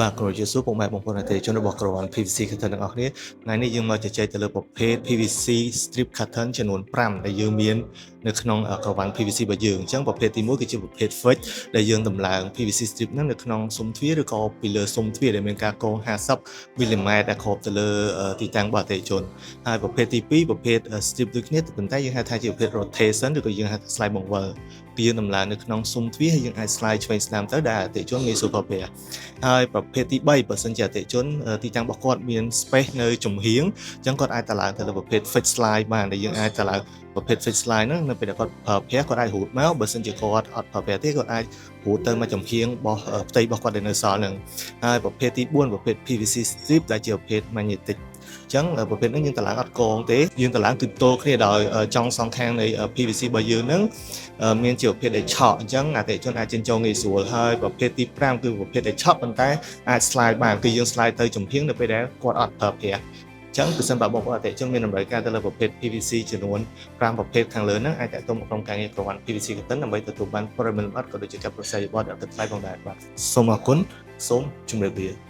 បាទគ្រូជាសួរពុកម៉ែបងប្អូនអតិថិជនរបស់ក្រុមហ៊ុន PVC Curtain ទាំងអស់គ្នាថ្ងៃនេះយើងមកជជែកទៅលើប្រភេទ PVC strip curtain ចំនួន5ដែលយើងមាននៅក្នុងក្រវ៉ាន់ PVC របស់យើងអញ្ចឹងប្រភេទទី1គឺជាប្រភេទ fix ដែលយើងតម្លើង PVC strip ហ្នឹងនៅក្នុងស៊ុមទ្វារឬក៏ពីលើស៊ុមទ្វារដែលមានការកង50មីលីម៉ែត្រដែលគ្របទៅលើទីតាំងរបស់អតិថិជនហើយប្រភេទទី2ប្រភេទ strip ដូចគ្នាប៉ុន្តែយើងហៅថាជាប្រភេទ rotation ឬក៏យើងហៅថា slide បង្វិលពីយើងតម្លើងនៅក្នុងស៊ុមទ្វារហើយយើងអាច slide ឆ្វេងស្ដាំទៅដែលអតិថិជនងាយស្រួលប្រើប្រាស់ហើយប្រភេទទី3បើសិនជាអតិថិជនទីតាំងរបស់គាត់មាន space នៅចំហៀងអញ្ចឹងគាត់អាចតឡើងទៅលើប្រភេទ fix slide បានដែលយើងអាចតឡើងប្រភេទ fix slide ហ្នឹងនៅពេលដែលគាត់ប្រើប្រាស់គាត់អាចរូតមកបើសិនជាគាត់អត់ប្រើប្រាស់ទេគាត់អាចរូតទៅមកចំហៀងរបស់ផ្ទៃរបស់គាត់ដែលនៅសល់ហ្នឹងហើយប្រភេទទី4ប្រភេទ PVC strip ដែលជាប្រភេទ magnetic អញ្ចឹងប្រភេទហ្នឹងយើងតឡើងអត់កងទេយើងតឡើងគឺទល់គ្នាដោយចុងសងខាងនៃ PVC របស់យើងហ្នឹងមានជាប្រភេទដែលឆក់អញ្ចឹងអតិថិជនអាចចិញ្ចោងាយស្រួលហើយប្រភេទទី5គឺប្រភេទដែលឆក់ប៉ុន្តែអាច slide បានគឺយើង slide ទៅចំហៀងនៅពេលដែលគាត់អត់ប្រើប្រាស់ចឹងគឺសិនបើបងប្អូនអតិថិជនមានតម្រូវការទៅលើប្រភេទ PVC ចំនួន5ប្រភេទខាងលើហ្នឹងអាចតាក់ទងមកក្រុមការងារក្រវ៉ាន់ PVC Curtain ដើម្បីទទួលបានព័ត៌មានលម្អិតក៏ដូចជាការប្រឹក្សាយោបល់ដែលអត់ទឹកថ្លៃផងដែរបាទសូមអរគុណសូមជម្រាបលា